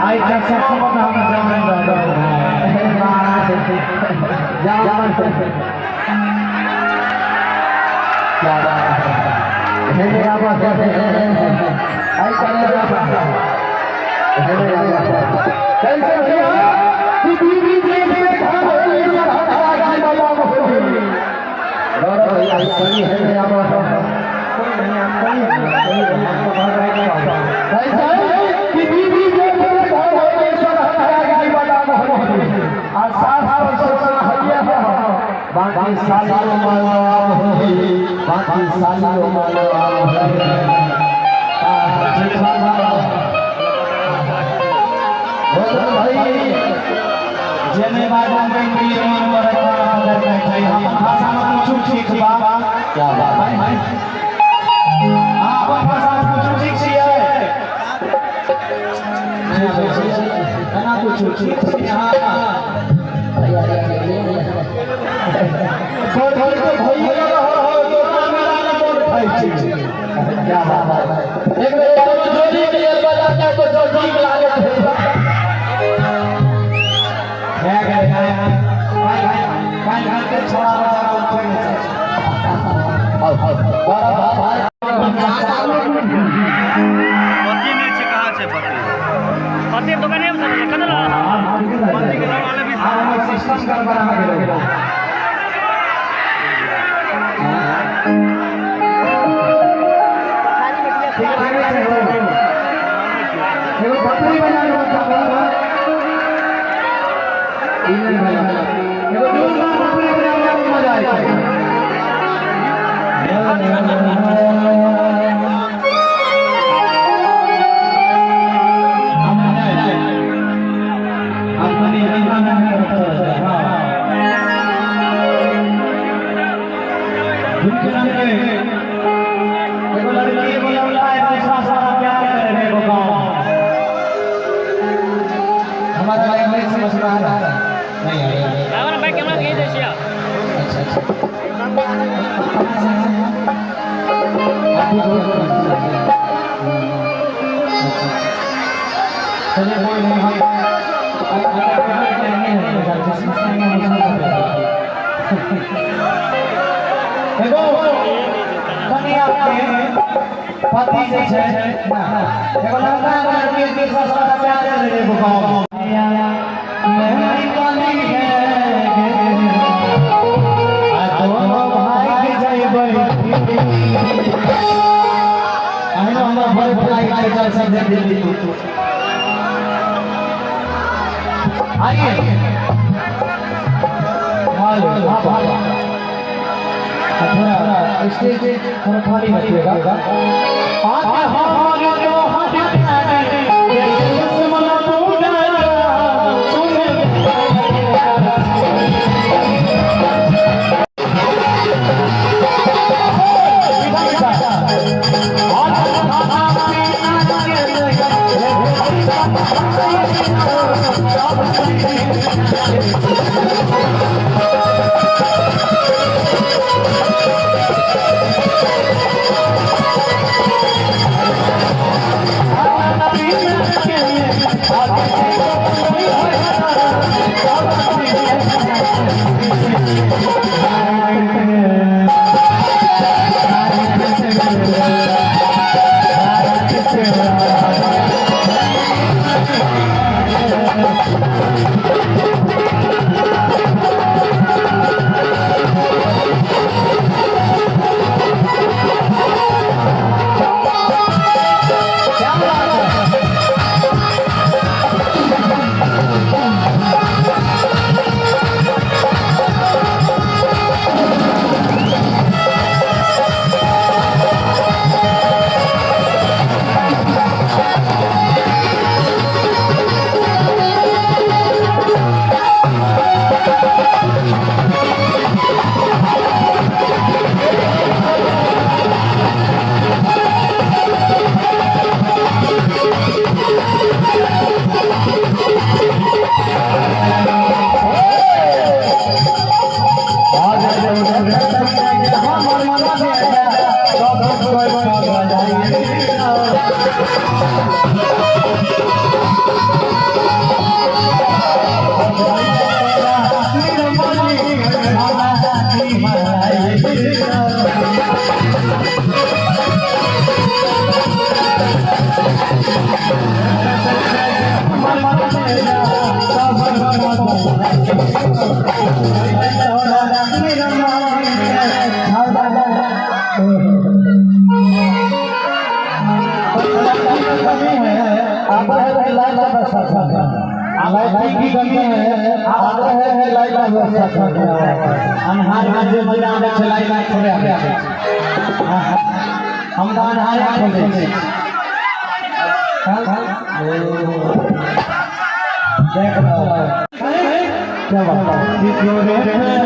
आई जैसा हम जान क्या बात है मेरा बात है आई करेगा कैसे भैया कि बीबी जी बैठा है सहारा की बाबा मोहब्बत गौरव भैया सही है मेरा बात कैसे कि बीबी जी बैठा है सहारा की बाबा मोहब्बत आसास सोचना है बाकी सालों मालूम होगी बाकी सालों मालूम होगी भाई जेने बाजा में वीर मन पर अगर बैठे हम भाषा में कुछ ठीक बा क्या बात है आप भाषा में कुछ ठीक है ना कुछ ठीक है यहां तो भैया हो तो मेरा नंबर भाई क्या बात है एक बार जोड़ी के लिए बजाते तो जो ठीक लागे है भाई के छोड़ा बचा उठे पति मिर्च कहां से पति दुकान में कदर पति के वाले भी सिस्टम कर बना के बकरी बना लो बकरी बना मजा आएगा पति जे छै एगो लड़का लड़की के साथ प्यार करे गांव मैं काली है आ दोनों भाई के जइबै आइनो हमरा भाई भाई के सब दे दिल्ली आइए हां हां थोड़ा स्टेज थोड़ा खाली रखिएगा की कमी है अनहार में जो मैदान है लाइट छोड़े हम तो अनहार खोले देख लो क्या बात है